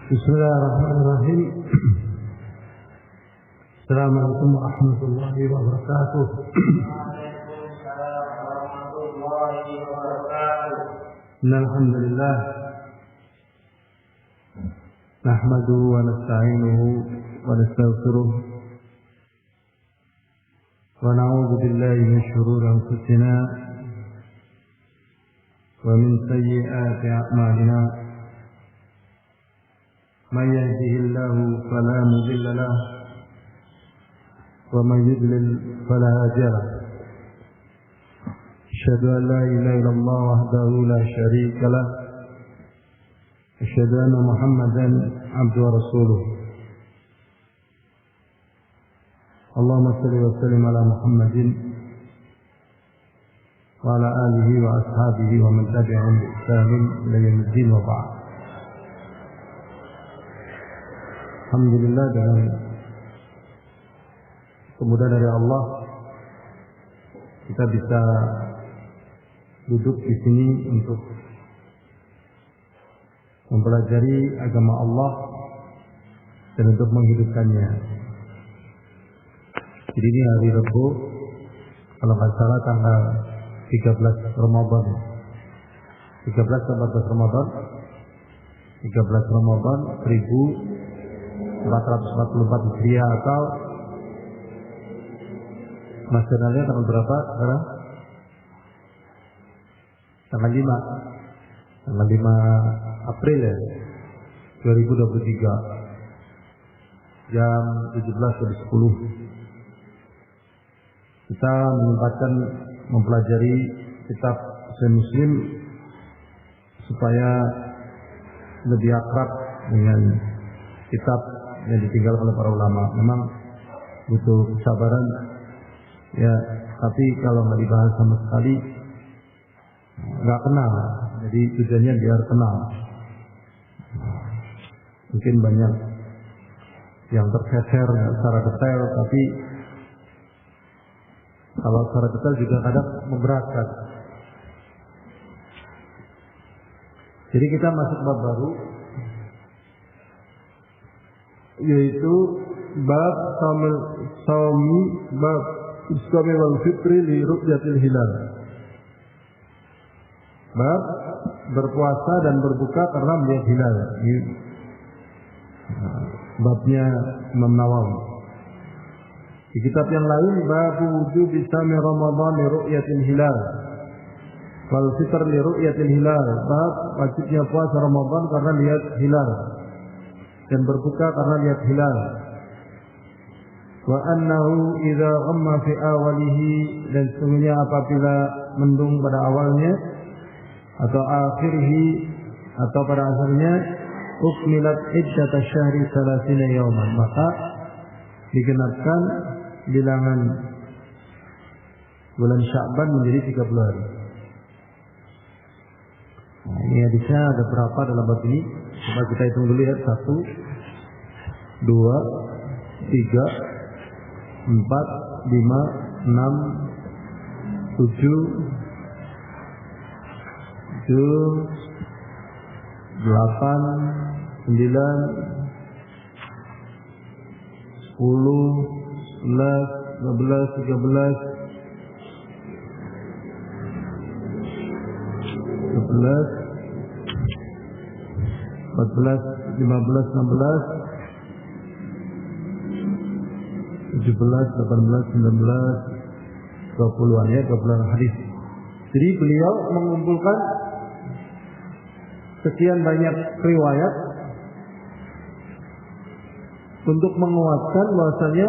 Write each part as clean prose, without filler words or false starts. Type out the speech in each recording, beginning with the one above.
Bismillahirrahmanirrahim. Assalamualaikum warahmatullahi wabarakatuh. Waalaikumsalam warahmatullahi wabarakatuh. Alhamdulillah. Nahmaduhu wa nasta'inuhu wa nastaghfiruh. Wa na'udzu billahi min shururi anfusina wa min sayyiati a'malina. من يهده الله فلا مضل له ومن يضلل فلا هادي له أشهد أن لا إله إلا الله وحده لا شريك له أشهد أن محمدا عبده ورسوله اللهم صل وسلم على محمد وعلى آله وأصحابه ومن تبعهم بإحسان إلى يوم الدين وبعد. Alhamdulillah, dengan kemudahan dari Allah kita bisa duduk di sini untuk mempelajari agama Allah dan untuk menghidupkannya. Jadi ini hari Rabu, kalau nggak salah tanggal 13 Ramadan, 13 atau 14 Ramadan, 13 Ramadan 1444 Hijriah, atau nasionalnya tanggal berapa sekarang? Tanggal 5 April ya, 2023 jam 17.10. Kita menyempatkan mempelajari kitab Sahih Muslim supaya lebih akrab dengan kitab yang ditinggalkan oleh para ulama. Memang butuh kesabaran ya, tapi kalau nggak dibahas sama sekali nggak kenal. Jadi tujuannya biar kenal. Mungkin banyak yang tercecer secara detail, tapi kalau secara detail juga kadang memberatkan. Jadi kita masuk bab baru, yaitu bab saumi, bab iskami wal fitri li ru'yatil hilal. Bab berpuasa dan berbuka karena melihat hilal. Ini babnya Imam Nawawi. Di kitab yang lain, bab wujub sami Ramadan li ru'yatil hilal wal fitr li ru'yatil hilal. Bab wajibnya puasa Ramadan karena lihat hilal dan berbuka karena lihat hilal. Wa annahu idza ghamma fi awalihi, dan sesungguhnya apabila mendung pada awalnya atau akhirhi atau pada akhirnya, ukmilat iddat asyhari 30 yawman, maka digenapkan bilangan bulan Sya'ban menjadi 30 hari. Nah, ini hadisnya ada berapa dalam bab ini? Coba kita hitung dulu ya. 1, 2, 3, 4, 5, 6, 7, 8, 9, 10, 11, 12, 13, 14, 15, 16, 17, 18, 19, 20-an ya, 20-an hadis. Jadi beliau mengumpulkan sekian banyak riwayat untuk menguatkan bahwasanya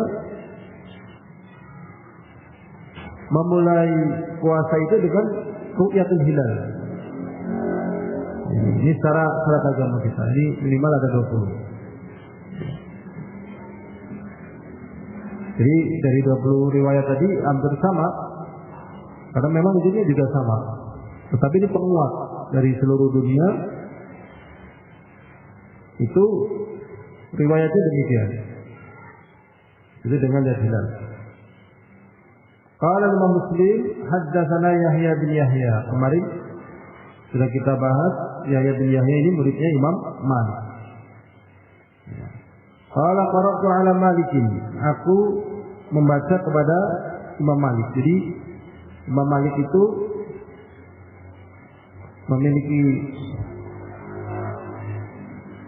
memulai puasa itu dengan ru'yatul hilal. Ini secara agama kita. Ini minimal ada 20. Jadi dari 20 riwayat tadi hampir sama, karena memang ujungnya juga sama. Tetapi ini penguat dari seluruh dunia, itu riwayatnya demikian. Itu dengan lihat hilal. Qala Imam Muslim, haddatsana Yahya bin Yahya. Kemarin sudah kita bahas, Yahya bin Yahya ini muridnya Imam Malik. Qala qara'tu 'ala Malikin. Aku membaca kepada Imam Malik. Jadi Imam Malik itu memiliki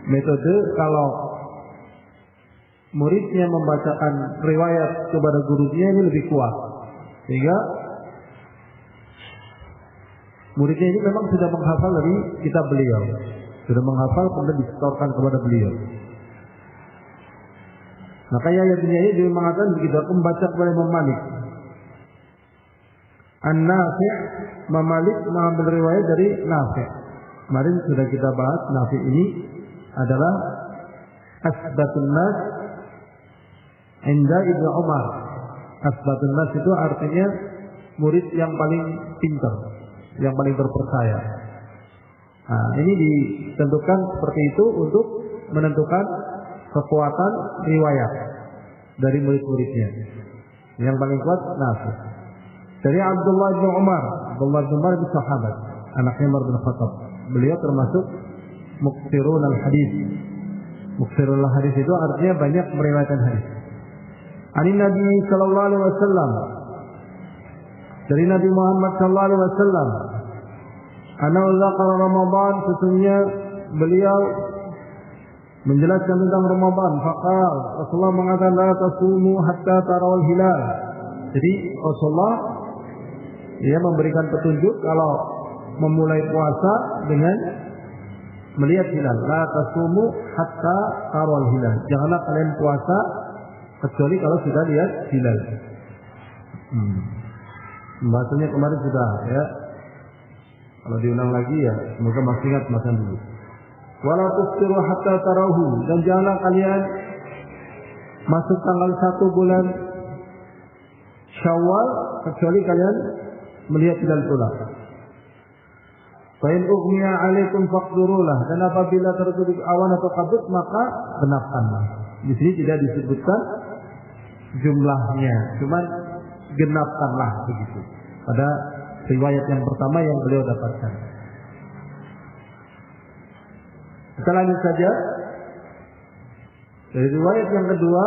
metode kalau muridnya membacakan riwayat kepada gurunya ini lebih kuat. Sehingga muridnya ini memang sudah menghafal dari kitab beliau. Sudah menghafal kemudian disetorkan kepada beliau. Maka Yahya bin Yahya juga mengatakan begitu, aku membaca kepada Imam Malik. An-Nafi', Imam Malik mengambil riwayat dari Nafi'. Kemarin sudah kita bahas Nafi' ini adalah asbatun nas inda Ibnu Umar. Asbatun nas itu artinya murid yang paling pintar, yang paling terpercaya. Nah, ini ditentukan seperti itu untuk menentukan kekuatan riwayat dari murid-muridnya. Yang paling kuat Nafi'. Dari Abdullah bin Umar. Abdullah bin Umar itu sahabat, anaknya Umar bin Khattab. Beliau termasuk muktsirun al-hadis. Muktsirun al-hadis itu artinya banyak meriwayatkan hadis. Ani Nabi sallallahu alaihi wasallam. Dari Nabi Muhammad sallallahu alaihi wasallam. Ana zakara Ramadan, sesungguhnya beliau menjelaskan tentang Ramadan. Faqal, Rasulullah mengatakan la tasumu hatta tarawal hilal. Jadi Rasulullah dia memberikan petunjuk kalau memulai puasa dengan melihat hilal. La tasumu hatta tarawal hilal. Janganlah kalian puasa kecuali kalau sudah lihat hilal. Bahasanya kemarin sudah ya. Kalau diulang lagi ya semoga masih ingat makan dulu. Wala tuftiru hatta tarahu, dan janganlah kalian masuk tanggal 1 bulan Syawal kecuali kalian melihat hilal pula. Fa in ughmiya 'alaikum faqdurulah, dan apabila tertutup awan atau kabut maka genapkanlah. Di sini tidak disebutkan jumlahnya, cuman genapkanlah begitu. Pada riwayat yang pertama yang beliau dapatkan. Kita lanjut saja. Dari riwayat yang kedua,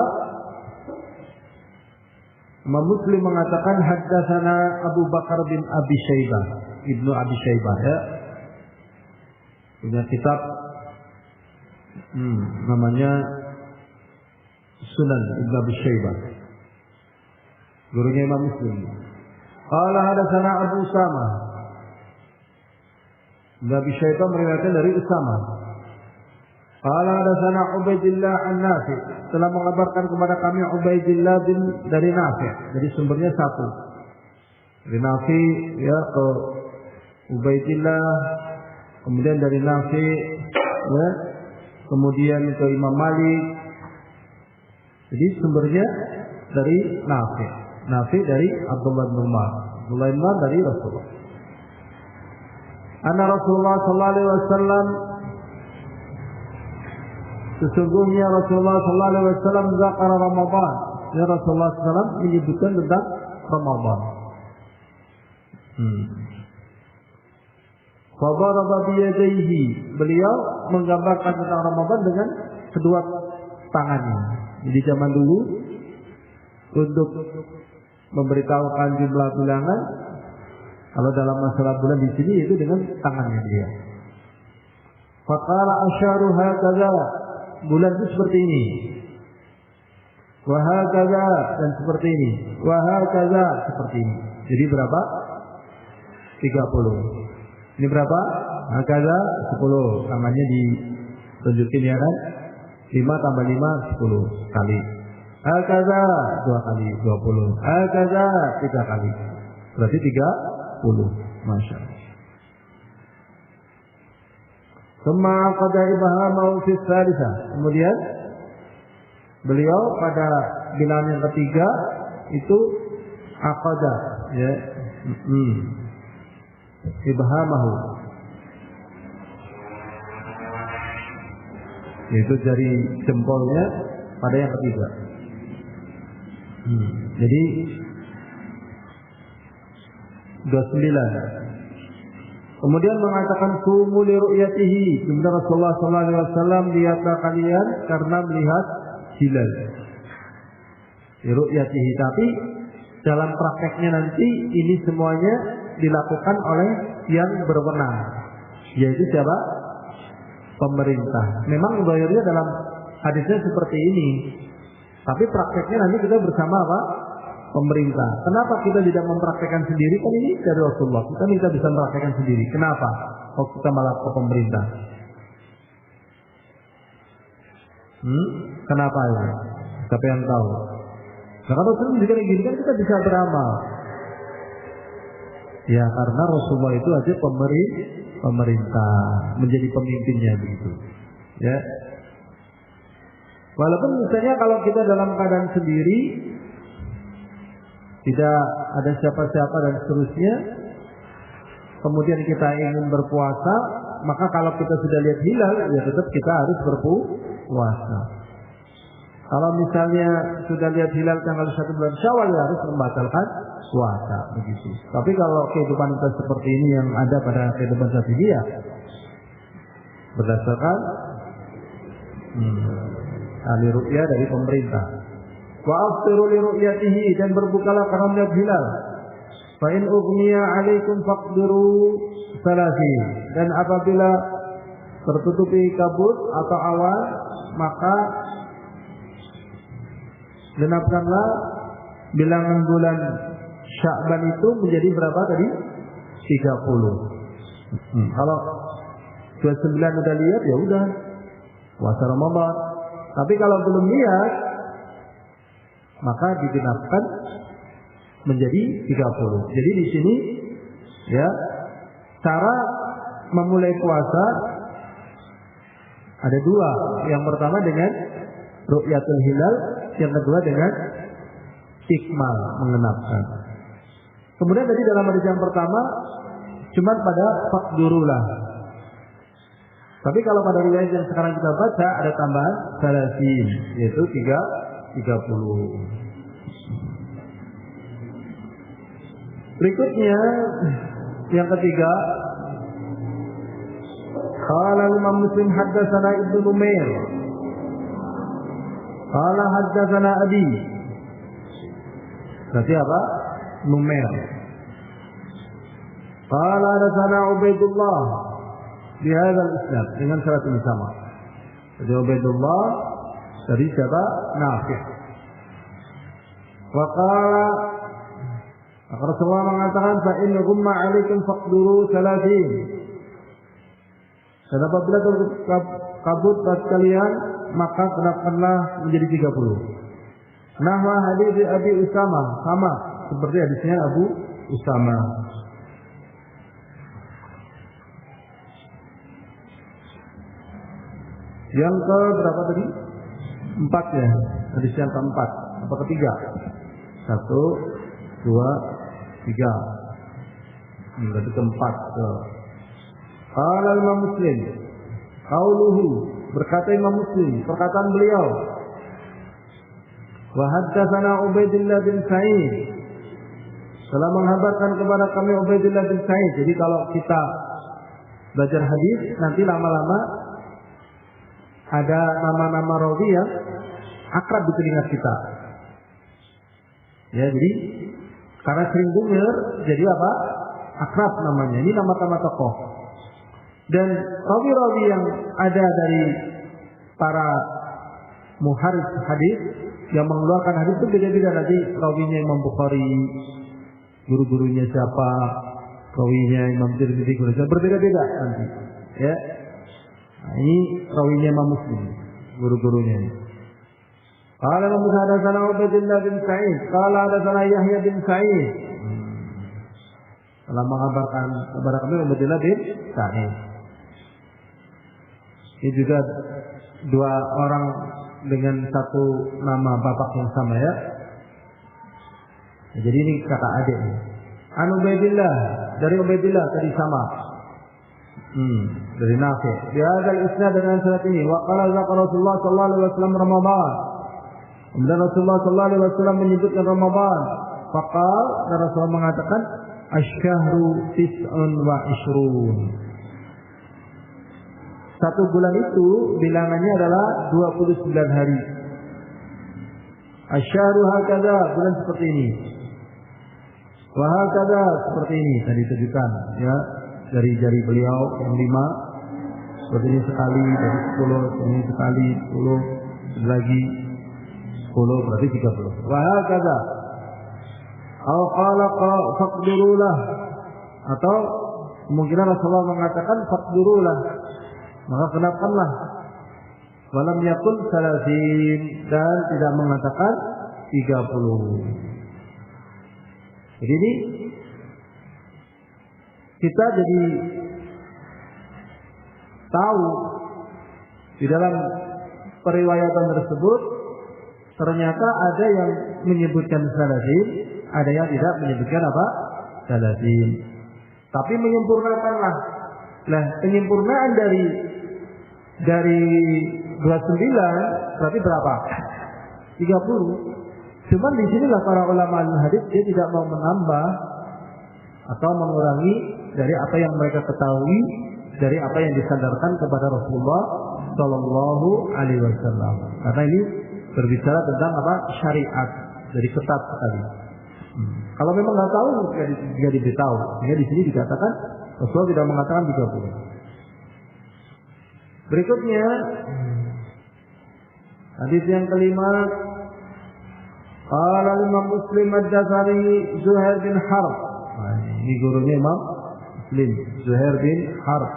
Imam Muslim mengatakan haddatsana Abu Bakar bin Abi Syaibah, Ibnu Abi Syaibah ya. Punya kitab namanya Sunan Ibnu Abi Syaibah. Gurunya Imam Muslim. Qala hadatsana Abu Usama. Ibnu Syaibah meriwayatkan dari Usama. Qala hadatsana Ubaidillah an-Nafi'. Telah mengabarkan kepada kami Ubaidillah bin dari Nafi'. Jadi sumbernya satu. Dari Nafi' ya ke Ubaidillah, kemudian dari Nafi' ya, kemudian ke Imam Malik. Jadi sumbernya dari Nafi'. Nafi' dari Abdullah bin Umar. Abdullah bin Umar dari Rasulullah. Anna Rasulullah sallallahu alaihi wasallam, sesungguhnya Rasulullah sallallahu alaihi wasallam zakara Ramadan. Ya, Rasulullah sallallahu alaihi wasallam menyebutkan tentang Ramadan. Fa daraba bi yadayhi, beliau menggambarkan tentang Ramadan dengan kedua tangannya. Jadi zaman dulu untuk memberitahukan jumlah bilangan, kalau dalam masalah bulan di sini itu dengan tangannya dia. Faqala asyaru hakadha, bulan itu seperti ini. Wa hakadha, dan seperti ini. Wa hakadha, seperti ini. Jadi berapa? 30. Ini berapa? Hakadha 10. Tangannya ditunjukin ya kan? 5 tambah 5 10 kali. Hakadha 2 kali 20. Hakadha 3 kali. Berarti 30. Masya Allah. Summa qada ibhamahu fi tsalitsa. Kemudian beliau pada bilangan yang ketiga itu aqada ya. Ibhamahu, yaitu jari jempolnya pada yang ketiga. Jadi 29. Kemudian mengatakan sumu li ru'yatihi. Kemudian Rasulullah sallallahu alaihi wasallam lihatlah kalian karena melihat hilal. Ru'yatihi, tapi dalam prakteknya nanti ini semuanya dilakukan oleh yang berwenang, yaitu siapa? Pemerintah. Memang zahirnya dalam hadisnya seperti ini, tapi prakteknya nanti kita bersama apa? Pemerintah. Kenapa kita tidak mempraktekkan sendiri? Kan ini dari Rasulullah. Kita bisa mempraktekkan sendiri. Kenapa? Kalau kita malah ke pemerintah. Kenapa ya? Siapa yang tahu? Nah, kalau Rasulullah juga gini kan kita bisa beramal. Ya karena Rasulullah itu aja pemerintah, menjadi pemimpinnya begitu. Ya. Walaupun misalnya kalau kita dalam keadaan sendiri, tidak ada siapa-siapa dan seterusnya, kemudian kita ingin berpuasa, maka kalau kita sudah lihat hilal, ya tetap kita harus berpuasa. Kalau misalnya sudah lihat hilal tanggal 1 bulan Syawal, ya harus membatalkan puasa begitu. Tapi kalau kehidupan kita seperti ini yang ada pada kehidupan saat ini, ya berdasarkan ahli ru'yah dari pemerintah. Wa aftiru li ru'yatihi, dan berbukalah karena melihat hilal. Fa in ughniya 'alaikum faqdiru salasin, dan apabila tertutupi kabut atau awan, maka genapkanlah bilangan bulan Sya'ban itu menjadi berapa tadi? 30. Kalau 29 udah lihat, ya udah puasa Ramadan. Tapi kalau belum lihat, maka digenapkan menjadi 30. Jadi di sini ya cara memulai puasa ada dua. Yang pertama dengan ru'yatul hilal, yang kedua dengan ikmal, mengenapkan. Kemudian tadi dalam hadis yang pertama cuma pada faqdurulah. Tapi kalau pada riwayat yang sekarang kita baca ada tambahan salasin, yaitu 30. Berikutnya yang ketiga, qala Imam Muslim haddatsana Ibnu Numair qala haddatsana Abi. Berarti apa? Numair. Qala haddatsana Ubaidullah di hadzal isnad, dengan syarat ini sama. Jadi Ubaidullah dari siapa? Nafi'. Wa qala Rasulullah mengatakan fa in ghumma 'alaikum faqduru 30. Dan apabila kabut pada kalian, maka genapkanlah menjadi 30. Nahwa hadis Abi Usama, sama seperti hadisnya Abu Usama. Yang ke berapa tadi? 4 ya. Hadis yang keempat. Apa ketiga? 1, 2, 3. Berarti keempat. Qala Imam Muslim, qauluhu, berkata Imam Muslim, perkataan beliau. Wa haddatsana Ubaidillah bin Sa'id, telah menghabarkan kepada kami Ubaidillah bin Sa'id. Jadi kalau kita belajar hadis, nanti lama-lama ada nama-nama rawi yang akrab di telinga kita. Ya, jadi karena sering dengar, jadi apa? Akrab namanya. Ini nama-nama tokoh. Dan rawi-rawi yang ada dari para muharris hadis yang mengeluarkan hadis itu beda-beda. Nanti rawinya Imam Bukhari, guru-gurunya siapa, rawinya Imam Tirmidzi, berbeda-beda nanti. Ya. Nah, ini rawinya Imam Muslim, guru-gurunya. Qala Imam hadatsana Ubaidillah bin Sa'id, qala hadatsana Yahya bin Sa'id. Telah mengabarkan kepada kami Ubaidillah bin Sa'id. Ini juga dua orang dengan satu nama bapak yang sama ya. Jadi ini kakak adik. An Ubaidillah, dari Ubaidillah tadi sama. Dari Nafi'. Di hadzal isnad dengan sanad ini, wa qala Rasulullah sallallahu alaihi wasallam Ramadan. Kemudian Rasulullah sallallahu alaihi wasallam menyebutkan Ramadan. Faqal, dan Rasulullah mengatakan asy-syahru 29. Satu bulan itu bilangannya adalah 29 hari. Asyhadu hakadha, bulan seperti ini. Wa hakadha, seperti ini. Tadi tunjukkan ya, dari jari beliau yang 5 seperti ini sekali, dari 10 ini sekali, 10 lagi 10 berarti 30. Wa hakadha. Aw qala faqdirulah, atau kemungkinan Rasulullah mengatakan faqdirulah, maka kenapkanlah. Walam yakun 30, dan tidak mengatakan 30. Jadi ini kita jadi tahu di dalam periwayatan tersebut ternyata ada yang menyebutkan 30, ada yang tidak menyebutkan apa? 30. Tapi menyempurnakanlah. Nah, penyempurnaan dari 29 berarti berapa? 30. Cuman di sinilah para ulama al-hadis dia tidak mau menambah atau mengurangi dari apa yang mereka ketahui, dari apa yang disandarkan kepada Rasulullah Shallallahu Alaihi Wasallam. Karena ini berbicara tentang apa? Syariat, jadi ketat sekali. Kalau memang nggak tahu, nggak diberitahu. Sehingga di sini dikatakan Rasulullah tidak mengatakan 30. Berikutnya hadis yang kelima, qala Imam Muslim haddatsani Zuhair bin Harb. Ini gurunya Imam Muslim, Zuhair bin Harb.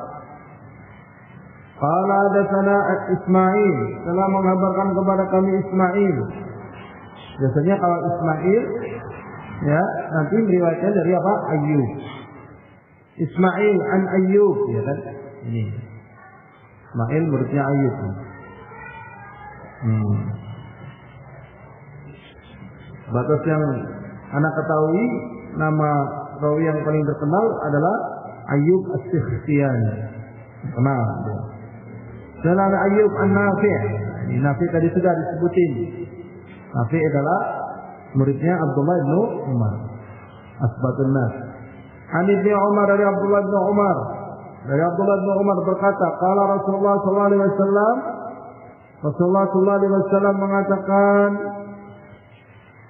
Qala hadatsana Ismail, telah mengabarkan kepada kami Ismail. Biasanya kalau Ismail ya nanti meriwayatkan dari apa? Ayyub. Ismail an Ayyub, ya kan? Ini Ismail muridnya Ayyub. Batas yang anak ketahui, nama rawi yang paling terkenal adalah Ayyub As-Sikhtiyani. Kenal dia. Dan ada Ayyub An-Nafi'. Ini Nafi' tadi sudah disebutin. Nafi' adalah muridnya Abdullah bin Umar, asbatun nas. Ani bin Umar, dari Abdullah bin Umar, dari Abdullah bin Umar berkata, qala Rasulullah sallallahu alaihi wasallam, Rasulullah sallallahu alaihi wasallam mengatakan,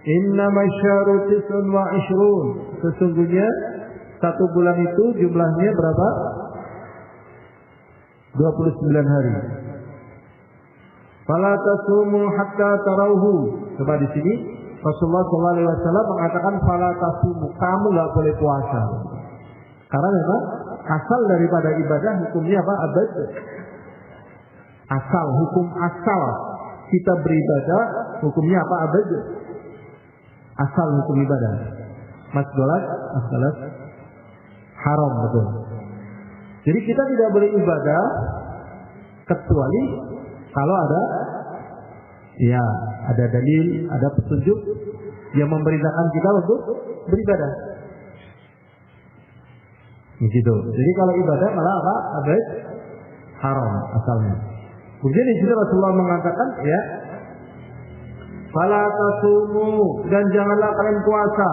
innama syahru 29, sesungguhnya satu bulan itu jumlahnya berapa? 29 hari. Fala tasumu hatta tarauhu. Coba di sini Rasulullah SAW mengatakan fala tasumu, kamu nggak boleh puasa. Karena memang asal daripada ibadah hukumnya apa? Abad. Asal, hukum asal kita beribadah hukumnya apa? Abad. Asal hukum ibadah. Masgalat haram, betul. Jadi kita tidak boleh ibadah kecuali kalau ada dalil, ada petunjuk yang memerintahkan kita untuk beribadah. Begitu. Jadi kalau ibadah malah apa? Abad haram asalnya. Kemudian di sini Rasulullah mengatakan ya, fala tasumu, dan janganlah kalian puasa.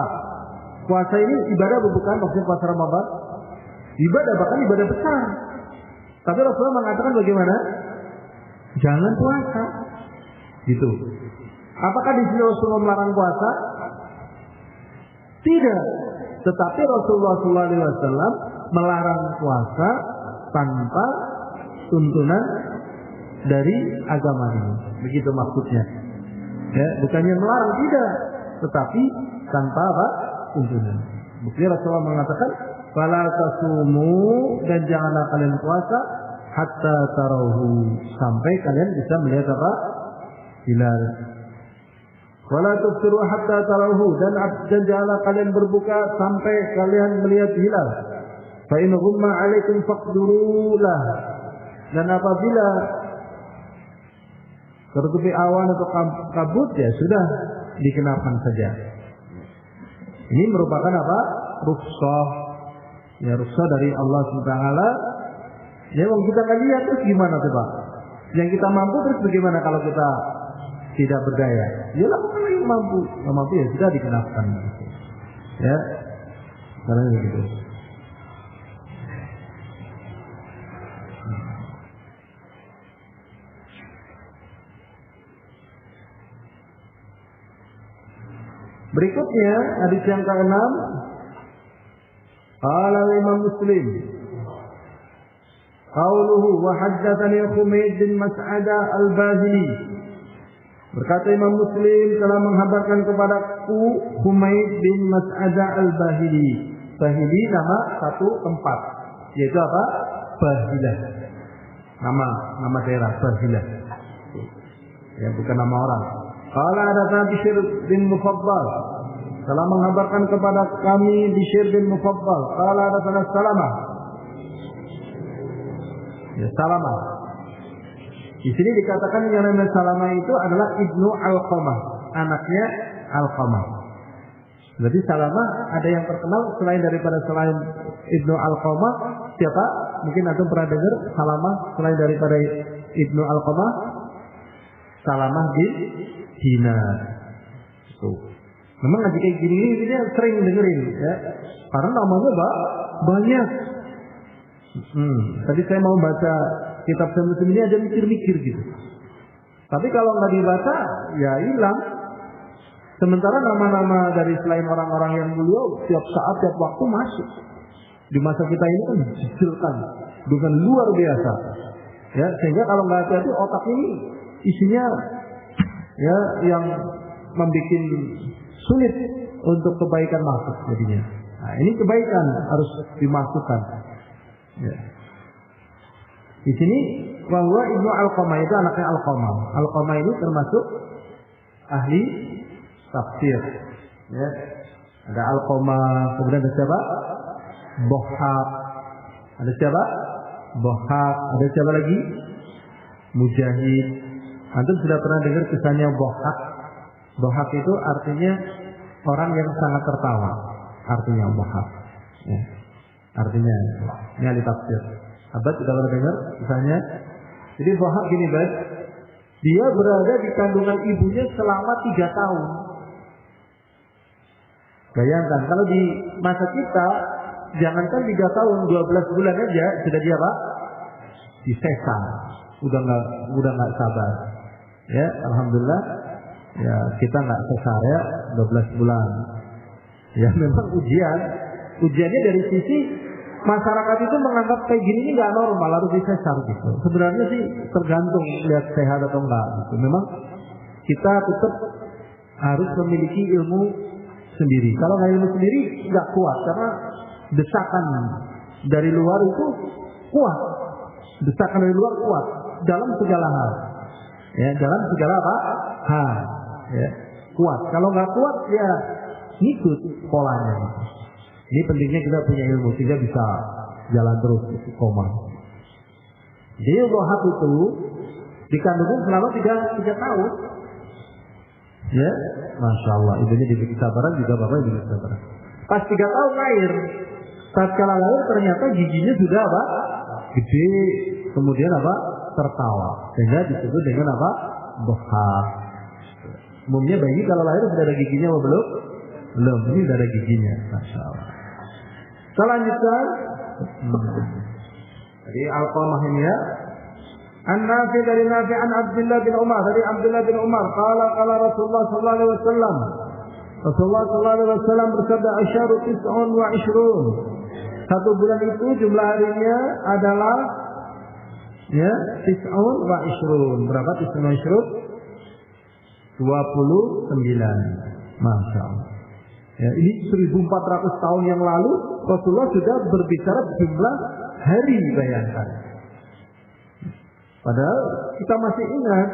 Puasa ini ibadah bukan maksudnya puasa Ramadan. Ibadah, bahkan ibadah besar. Tapi Rasulullah mengatakan bagaimana? Jangan puasa. Gitu. Apakah di sini Rasulullah melarang puasa? Tidak. Tetapi Rasulullah SAW melarang puasa tanpa tuntunan dari agama ini. Begitu maksudnya. Ya, bukannya melarang, tidak, tetapi tanpa apa? Tuntunan. Buktinya Rasulullah mengatakan, fala tasumu, dan janganlah kalian puasa hatta tarauhu, sampai kalian bisa melihat apa? Hilal. Wala tuftiru hatta tarauhu, dan janganlah kalian berbuka sampai kalian melihat hilal. Fa in ghumma 'alaikum faqdurulah, dan apabila tertutupi awan atau kabut, ya sudah dikenakan saja. Ini merupakan apa? Rukhsah. Ya, rukhsah dari Allah SWT. Ya, kalau kita nggak lihat terus gimana coba? Yang kita mampu terus bagaimana kalau kita tidak berdaya? Ya lakukan yang mampu. Yang mampu ya sudah dikenakan. Ya, karena begitu. Berikutnya hadis yang ke-6. Qala Imam Muslim qauluhu wa haddatsani Humaid bin Mas'ada al-Bahili. Berkata Imam Muslim telah menghabarkan kepadaku Humaid bin Mas'ada al-Bahili. Bahili nama satu tempat, yaitu apa? Bahilah. Nama daerah Bahilah. Ya, bukan nama orang. Qala hadatsana Bishr bin Mufaddal. Telah menghabarkan kepada kami Bishr bin Mufaddal. Qala hadatsana Salamah. Ya, Salamah. Di sini dikatakan yang namanya Salamah itu adalah Ibnu Alqamah, anaknya Alqamah. Jadi Salamah ada yang terkenal selain Ibnu Alqamah, siapa? Mungkin antum pernah dengar Salamah selain daripada Ibnu Alqamah, Salamah bin Dinar. Tuh. Memang ngaji kayak gini dia sering dengerin ya. Karena namanya banyak. Tadi saya mau baca kitab Muslim ini aja mikir-mikir gitu. Tapi kalau nggak dibaca ya hilang. Sementara nama-nama dari selain orang-orang yang mulia tiap saat tiap waktu masuk. Di masa kita ini kan dihasilkan dengan luar biasa. Ya, sehingga kalau nggak hati-hati otak ini isinya ya yang membuat sulit untuk kebaikan masuk jadinya. Nah, ini kebaikan harus dimasukkan. Ya. Di sini bahwa Ibnu Alqamah itu anaknya Alqamah. Alqamah ini termasuk ahli tafsir. Ya. Ada Alqamah, kemudian ada siapa? Bohak. Ada siapa? Bohak. Ada siapa lagi? Mujahid. Antum sudah pernah dengar kisahnya Bohak? Bohak itu artinya orang yang sangat tertawa. Artinya Bohak. Ya. Artinya ini ahli tafsir. Abad sudah pernah dengar kisahnya? Jadi Bohak gini, Bad. Dia berada di kandungan ibunya selama 3 tahun. Bayangkan kalau di masa kita, jangankan 3 tahun, 12 bulan aja sudah dia apa? Disesar. Udah nggak sabar. Ya, alhamdulillah. Ya, kita nggak sesar ya, 12 bulan. Ya, memang ujiannya dari sisi masyarakat itu menganggap kayak gini ini nggak normal, harus disesar gitu. Sebenarnya sih tergantung lihat sehat atau enggak gitu. Memang kita tetap harus memiliki ilmu sendiri. Kalau nggak ilmu sendiri nggak kuat karena desakan dari luar itu kuat. Desakan dari luar kuat dalam segala hal. Ya, dalam segala apa? Hal. Ya, kuat. Kalau nggak kuat ya ngikut polanya. Ini pentingnya kita punya ilmu sehingga bisa jalan terus istiqomah. Jadi Bohak itu dikandungin selama 3 tahun. Ya, masya Allah. Ibunya diberi kesabaran juga bapaknya diberi kesabaran. Pas 3 tahun lahir, tatkala lahir ternyata giginya sudah apa? Gede, kemudian apa? Tertawa. Sehingga disebut dengan apa? Bohak. Umumnya bayi kalau lahir sudah ada giginya atau belum? Belum, ini sudah ada giginya. Masya Allah. Selanjutnya, jadi Alqamah ini ya. An-Nafi dari Nafi an Abdullah bin Umar, dari Abdullah bin Umar, qala Rasulullah sallallahu alaihi wasallam. Rasulullah sallallahu alaihi wasallam bersabda, "Asyaru 29." 1 bulan itu jumlah harinya adalah ya 29. Berapa 29? 29. Masya Allah. Ya, ini 1400 tahun yang lalu Rasulullah sudah berbicara jumlah hari, bayangkan. Padahal kita masih ingat,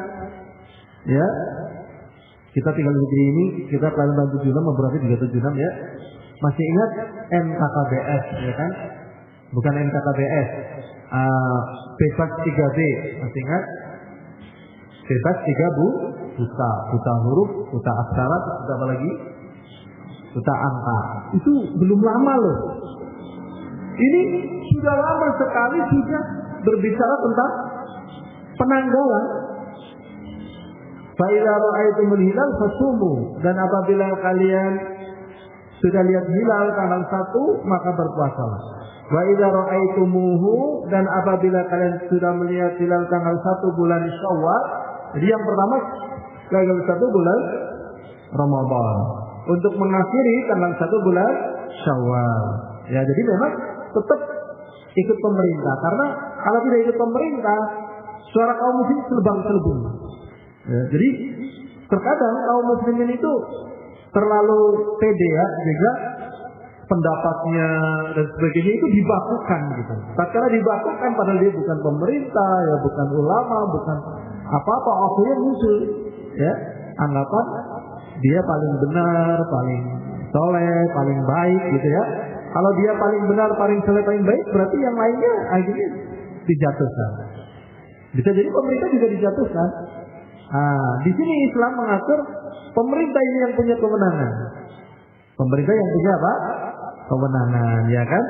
ya, kita tinggal di negeri ini, kita kelahiran 76, berarti 376 ya, masih ingat NKKBS, ya kan? Bukan NKKBS, bebas 3B, masih ingat? Bebas 3 buta huruf, buta aksara, buta apa lagi? Buta angka. Itu belum lama loh. Ini sudah lama sekali sudah berbicara tentang penanggalan. Fa idza ra'aitumul hilal fasumu, dan apabila kalian sudah lihat hilal tanggal 1 maka berpuasalah. Wa idza ra'aitumuhu, dan apabila kalian sudah melihat hilal tanggal 1 bulan Syawal. Jadi yang pertama tanggal 1 bulan Ramadan. untuk mengakhiri tanggal 1 bulan Syawal. Ya, jadi memang tetap ikut pemerintah, karena kalau tidak ikut pemerintah, suara kaum muslimin selebang-selebung. Ya, jadi terkadang kaum muslimin itu terlalu pede ya, juga pendapatnya dan sebagainya itu dibakukan gitu. Tatkala dibakukan padahal dia bukan pemerintah, ya bukan ulama, bukan apa-apa, akhirnya muncul ya anggapan dia paling benar, paling soleh, paling baik gitu ya. Kalau dia paling benar, paling soleh, paling baik, berarti yang lainnya akhirnya dijatuhkan. Bisa jadi pemerintah juga dijatuhkan. Di sini Islam mengatur pemerintah ini yang punya kewenangan. Pemerintah yang punya apa? Kewenangan, ya kan?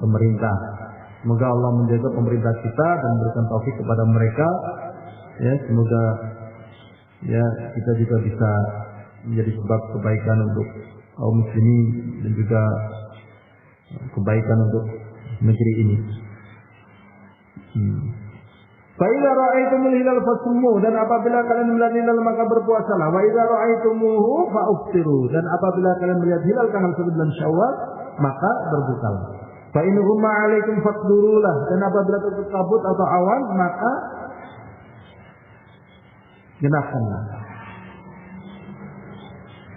Pemerintah. Semoga Allah menjaga pemerintah kita dan memberikan taufik kepada mereka. Ya, semoga ya kita juga bisa menjadi sebab kebaikan untuk kaum muslimin dan juga kebaikan untuk negeri ini. Fa idza ra'aitumul hilal fasummu, dan apabila kalian melihat hilal maka berpuasalah. Wa idza ra'aitumuhu fa'uftiru, dan apabila kalian melihat hilal tanggal 1 bulan Syawal maka berbukalah. Fa in humma 'alaikum faqdurulah, dan apabila tertutup kabut atau awan maka genapkanlah.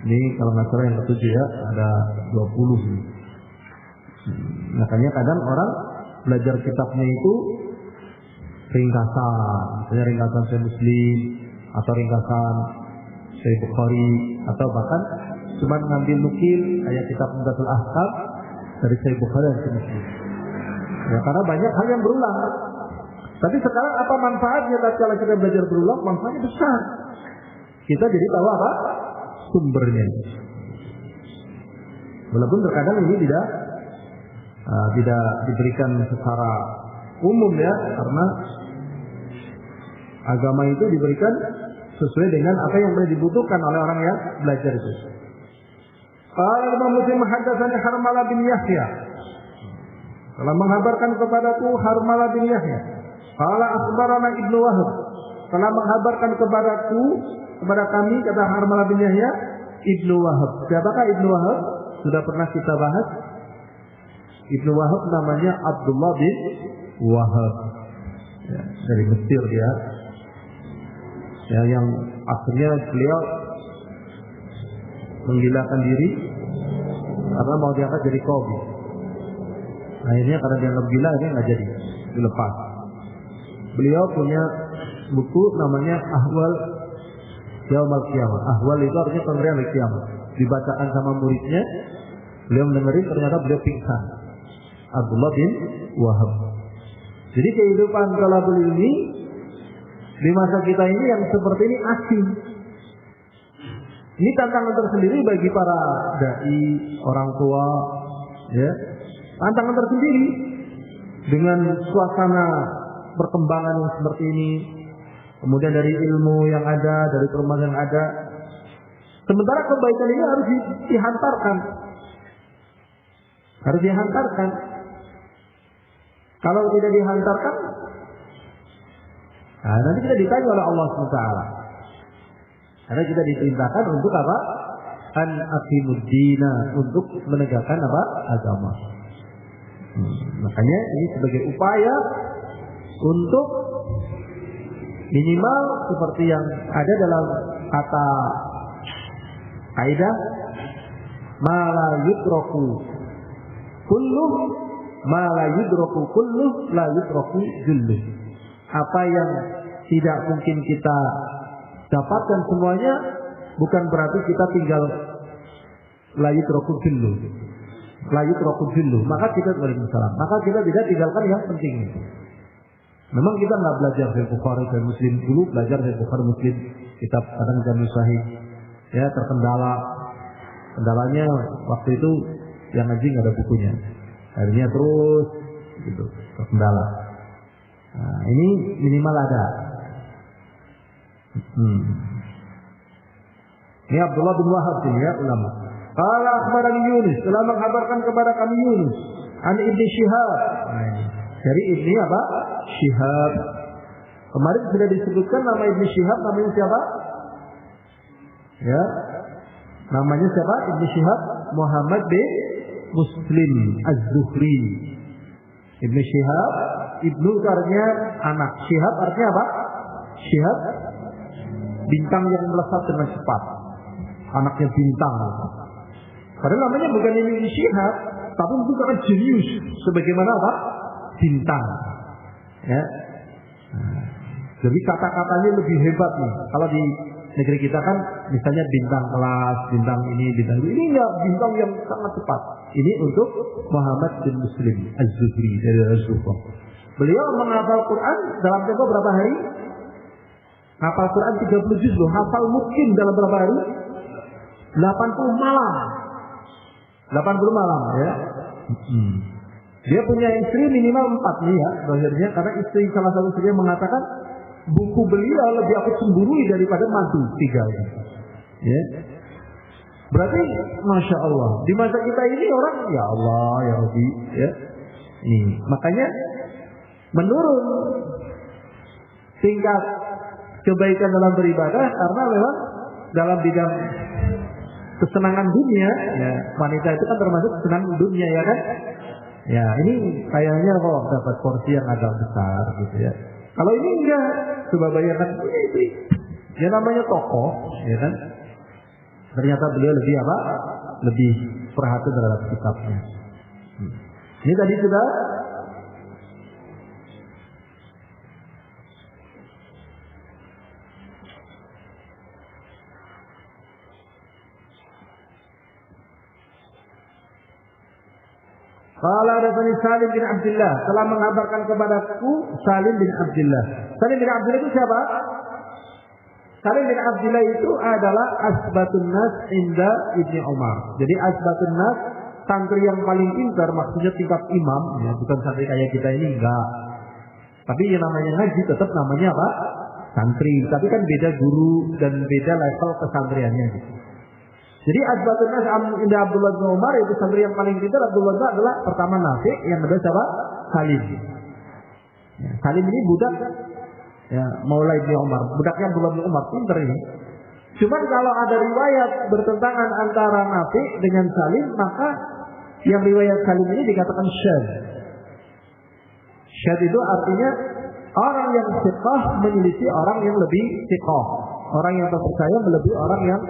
Ini kalau nggak salah yang ketujuh ya, ada 20. Makanya kadang orang belajar kitabnya itu ringkasan, misalnya ringkasan Sahih Muslim atau ringkasan Sahih Bukhari, atau bahkan cuma ngambil nukil kayak kitab Umdatul Ahkam dari Sahih Bukhari dan Sahih Muslim. Ya, karena banyak hal yang berulang. Tapi sekarang apa manfaatnya kalau kita belajar berulang? Manfaatnya besar. Kita jadi tahu apa sumbernya. Walaupun terkadang ini tidak diberikan secara umum ya, karena agama itu diberikan sesuai dengan apa yang boleh dibutuhkan oleh orang yang belajar itu. Qala Imam Muslim haddatsani Harmalah bin Yahya. Telah mengabarkan kepadaku Harmalah bin Yahya. Qala akhbarana Ibnu Wahab. Telah mengabarkan kepada kami, kata Harmalah bin Yahya, Ibnu Wahab. Siapakah Ibnu Wahab? Sudah pernah kita bahas. Ibnu Wahab namanya Abdullah bin Wahab, ya, dari Mesir dia, ya, yang akhirnya beliau menggilakan diri karena mau diangkat jadi qadhi. Akhirnya karena dianggap gila, akhirnya nggak jadi, dilepas. Beliau punya buku namanya Ahwal Yaumul Qiyamah. Ahwal itu artinya pemberian hari kiamat. Dibacakan sama muridnya, beliau mendengarin, ternyata beliau pingsan. Abdullah bin Wahab. Jadi kehidupan talabul ilmi di masa kita ini yang seperti ini asing. Ini tantangan tersendiri bagi para dai, orang tua, ya. Tantangan tersendiri dengan suasana perkembangan yang seperti ini. Kemudian dari ilmu yang ada, dari perkembangan yang ada. Sementara kebaikan ini harus dihantarkan. Harus dihantarkan. Kalau tidak dihantarkan, nanti kita ditanya oleh Allah SWT. Karena kita diperintahkan untuk apa? An aqimuddina, untuk menegakkan apa? Agama. Makanya ini sebagai upaya untuk minimal seperti yang ada dalam kata kaidah, ma la yudraku kullu, ma la yudraku kullu la yudraku jullu. Apa yang tidak mungkin kita dapatkan semuanya, bukan berarti kita tinggal la yudraku jullu. La yudraku jullu. Maka kita tidak tinggalkan yang penting. Memang kita nggak belajar dari Bukhari dan Muslim dulu, belajar dari Bukhari Muslim, kitab kadang Jami Sahih. Ya, kendalanya waktu itu yang ngaji nggak ada bukunya. Akhirnya terus gitu, terkendala. Nah, ini minimal ada. Ini Abdullah bin Wahab ini ya, ulama. Qala akhbarani Yunus, telah mengkabarkan kepada kami Yunus an Ibnu Syihab. Dari Ibnu apa? Syihab. Kemarin sudah disebutkan nama Ibnu Syihab, namanya siapa? Ya. Namanya siapa? Ibnu Syihab Muhammad bin Muslim Az-Zuhri. Ibnu Syihab, Ibnu artinya anak, Syihab artinya apa? Syihab bintang yang melesat dengan cepat. Anaknya bintang. Padahal namanya bukan Ibnu Syihab, tapi itu karena jenius sebagaimana apa? Bintang. Ya. Jadi kata-katanya lebih hebat nih. Kalau di negeri kita kan misalnya bintang kelas, bintang ini, bintang itu. Ini enggak, bintang yang sangat cepat. Ini untuk Muhammad bin Muslim Az-Zuhri dari Rasulullah. Beliau menghafal Quran dalam tempo berapa hari? Hafal Quran 30 juz loh. Hafal mungkin dalam berapa hari? 80 malam. 80 malam ya. Dia punya istri minimal 4 nih ya, akhirnya karena istri salah satu istri mengatakan buku beliau lebih aku cemburui daripada madu 3. Ya. Berarti masya Allah di masa kita ini orang ya Allah ya Rabbi ya. Nih makanya menurun tingkat kebaikan dalam beribadah karena memang dalam bidang kesenangan dunia ya, wanita itu kan termasuk kesenangan dunia ya kan. Ya ini kayaknya kok dapat porsi yang agak besar gitu ya. Kalau ini enggak, coba bayangkan ini ya namanya tokoh ya kan. Ternyata beliau lebih apa? Lebih perhatian terhadap kitabnya. Ini tadi sudah Qala hadatsani Salim bin Abdullah, telah mengabarkan kepadaku Salim bin Abdullah. Salim bin Abdullah itu siapa? Salim bin Abdullah itu adalah asbatun nas inda Ibnu Umar. Jadi asbatun nas santri yang paling pintar, maksudnya tingkat imam, ya, bukan santri kayak kita ini enggak. Tapi yang namanya ngaji tetap namanya apa? Santri. Tapi kan beda guru dan beda level kesantriannya gitu. Jadi asbatun nas inda Abdullah bin Umar itu santri yang paling pintar. Abdullah bin adalah pertama Nafi, yang kedua siapa? Salim. Ya, Salim ini budak ya, Maula Ibnu Umar, budaknya Abdullah bin Umar, pintar ini. Cuman kalau ada riwayat bertentangan antara Nafi dengan Salim, maka yang riwayat Salim ini dikatakan syadz. Syadz itu artinya orang yang thiqah menyelisih orang yang lebih thiqah. Orang yang terpercaya melebihi orang yang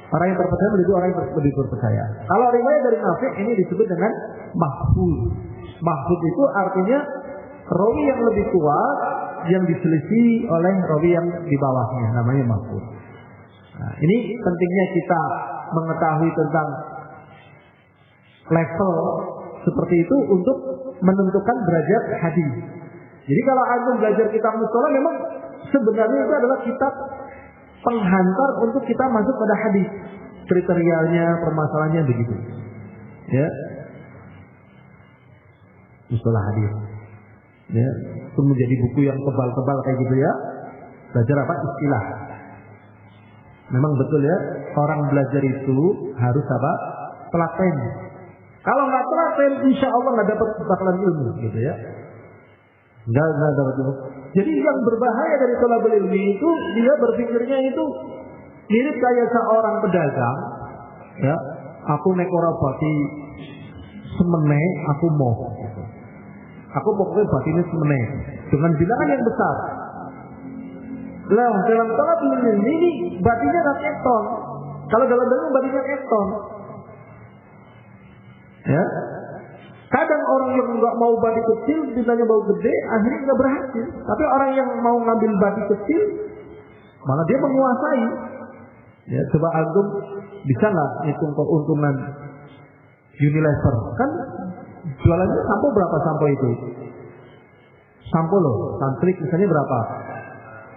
terpercaya melebihi orang yang lebih terpercaya. Kalau riwayat dari Nafi ini disebut dengan mahfuz. Mahfuz itu artinya rawi yang lebih kuat yang diselisih oleh rawi yang di bawahnya, namanya mahfuz. Nah, ini pentingnya kita mengetahui tentang level seperti itu untuk menentukan derajat hadis. Jadi kalau antum belajar kitab mustalah, memang sebenarnya itu adalah kitab penghantar untuk kita masuk pada hadis. Kriterianya, permasalahannya begitu. Ya. Mustalah hadis. Ya, itu menjadi buku yang tebal-tebal kayak gitu ya. Belajar apa? Istilah. Memang betul ya, orang belajar itu harus apa? Telaten. Kalau nggak telaten, insya Allah nggak dapat bakalan ilmu, gitu ya. Nggak dapat ilmu. Jadi yang berbahaya dari thalabul ilmi itu dia berpikirnya itu mirip kayak seorang pedagang. Ya, aku nek ora bati semene, aku mau. Gitu. Aku pokoknya batinnya semene dengan bilangan yang besar. Lah dalam thalabul ilmi ini batinnya kan ekton. Kalau dalam ilmu batinnya ekton. Ya. Kadang orang yang nggak mau bati kecil, bintangnya mau gede, akhirnya nggak berhasil. Tapi orang yang mau ngambil bati kecil, malah dia menguasai. Ya, coba antum bisa nggak hitung keuntungan Unilever? Kan jualannya sampo berapa sampo itu? Sampo loh, santrik misalnya berapa?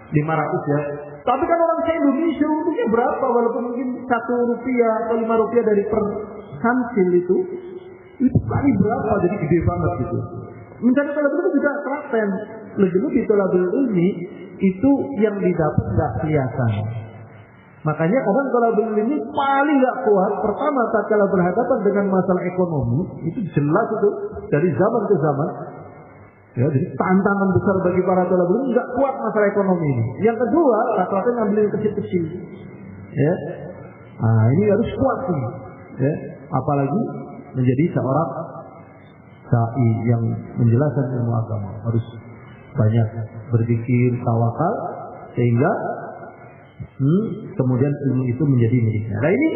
500 ya. Tapi kan orang se-Indonesia untungnya berapa? Walaupun mungkin 1 rupiah atau 5 rupiah dari per santil itu kali berapa, jadi gede banget gitu. Mencari thalabul ilmi juga telaten. Lebih-lebih thalabul ilmi itu yang didapat nggak kelihatan. Makanya kadang thalabul ilmi paling nggak kuat. Pertama, tatkala berhadapan dengan masalah ekonomi, itu jelas itu dari zaman ke zaman. Ya, jadi tantangan besar bagi para thalabul ilmi, nggak kuat masalah ekonomi ini. Yang kedua, rata-rata ngambil yang kecil-kecil. Ya, Nah, ini harus kuat nih, ya. Apalagi menjadi seorang dai yang menjelaskan ilmu agama, harus banyak berzikir, tawakal, sehingga kemudian ilmu itu menjadi miliknya. Nah, ini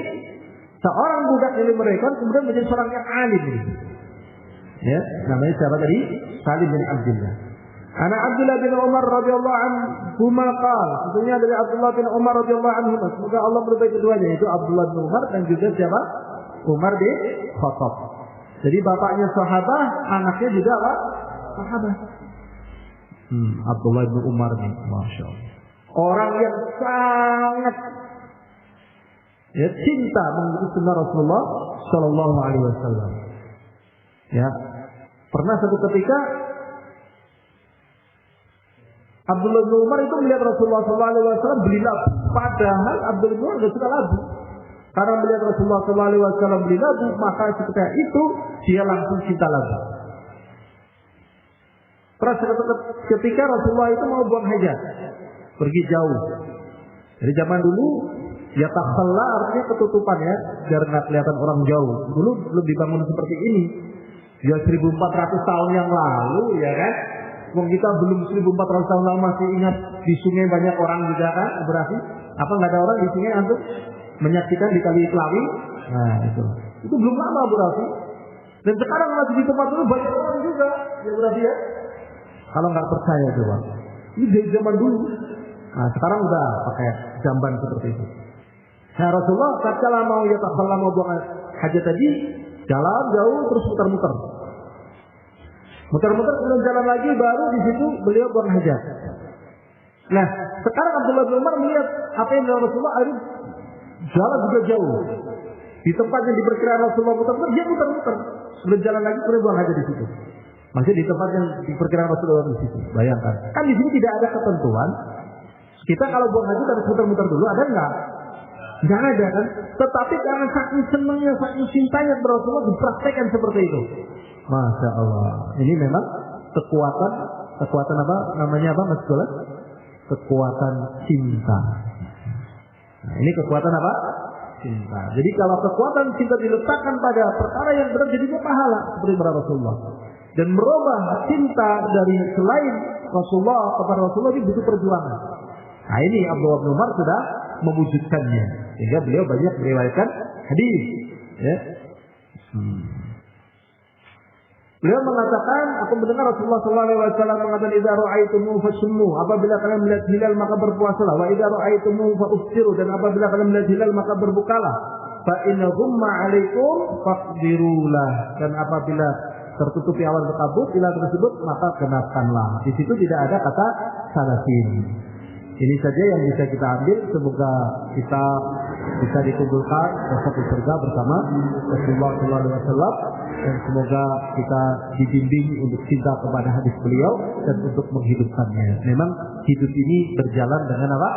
seorang budak dari mereka kemudian menjadi seorang yang alim ini. Ya, namanya siapa tadi? Salim bin Abdullah. Anak Abdullah bin Umar radhiyallahu anhu qala, tentunya dari Abdullah bin Umar radhiyallahu anhu, semoga Allah berbaik keduanya, yaitu Abdullah bin Umar dan juga siapa? Umar bin Khattab. Jadi bapaknya sahabat, anaknya juga apa? Sahabat. Abdullah bin Umar nih, masya Allah. Orang yang sangat cinta mengikuti sunnah Rasulullah Shallallahu Alaihi Wasallam. Ya, pernah satu ketika Abdullah bin Umar itu melihat Rasulullah Shallallahu Alaihi Wasallam beli labu, padahal Abdullah bin Umar tidak suka labu. Karena melihat Rasulullah Shallallahu Alaihi Wasallam beli labu, maka ketika itu dia langsung cinta labu. Terus ketika Rasulullah itu mau buang hajat, pergi jauh. Dari zaman dulu, ya takhalla artinya ketutupan ya, biar nggak kelihatan orang jauh. Dulu belum dibangun seperti ini. Ya 1400 tahun yang lalu, ya kan? Wong kita belum 1400 tahun lalu masih ingat di sungai banyak orang juga kan? Berarti apa nggak ada orang di sungai untuk menyaksikan di Kali Klawi? Nah itu belum lama berarti. Dan sekarang masih di tempat dulu banyak orang juga, ya berarti ya. Kalau nggak percaya coba, ini dari zaman dulu. Nah sekarang udah pakai jamban seperti itu. Nah Rasulullah tatkala mau yatakhalla mau buang hajat tadi, jalan jauh terus muter-muter. Muter-muter kemudian jalan lagi, baru di situ beliau buang hajat. Nah sekarang Abdullah bin Umar melihat apa yang dilakukan Rasulullah, akhirnya jalan juga jauh. Di tempat yang diperkirakan Rasulullah muter-muter, dia muter-muter. Sebelum jalan lagi kemudian buang hajat di situ. Masih di tempat yang diperkirakan Rasulullah di situ. Bayangkan, kan di sini tidak ada ketentuan. Kita kalau buang hajat harus muter-muter dulu, ada enggak? Enggak ada kan? Tetapi karena saking senangnya, saking cintanya kepada Rasulullah dipraktekkan seperti itu. Masya Allah. Ini memang kekuatan apa namanya apa Mas Golan? Kekuatan cinta. Nah, ini kekuatan apa? Cinta. Jadi kalau kekuatan cinta diletakkan pada perkara yang berat, jadinya pahala seperti kepada Rasulullah. Dan merubah cinta dari selain Rasulullah kepada Rasulullah ini butuh perjuangan. Nah ini Abdullah bin Umar sudah mewujudkannya, sehingga beliau banyak meriwayatkan hadis. Ya. Beliau mengatakan, aku mendengar Rasulullah SAW mengatakan, "Idza ra'aitumu fasummu." Apabila kalian melihat hilal maka berpuasalah. Wa idza ra'aitumu fa'uftiru. Dan apabila kalian melihat hilal maka berbukalah. Fa in ghumma 'alaikum faqdirulah. Dan apabila tertutupi awan berkabut hilal tersebut maka genapkanlah. Di situ tidak ada kata salasin. Ini saja yang bisa kita ambil. Semoga kita bisa dikumpulkan besok di surga bersama Rasulullah SAW, dan semoga kita dibimbing untuk cinta kepada hadis beliau dan untuk menghidupkannya. Memang hidup ini berjalan dengan apa?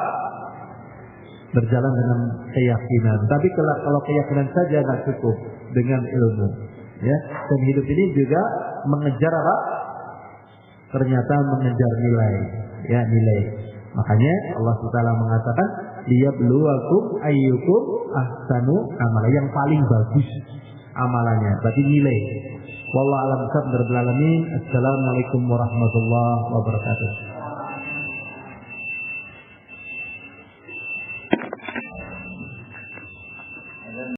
Berjalan dengan keyakinan. Tapi kalau keyakinan saja tidak cukup, dengan ilmu. Ya, dan hidup ini juga mengejar apa? Ternyata mengejar nilai, ya nilai. Makanya Allah SWT mengatakan, liyabluwakum ayyukum ahsanu amala, yang paling bagus amalannya, berarti nilai. Wallahu a'lam bishawab. Assalamualaikum warahmatullahi wabarakatuh.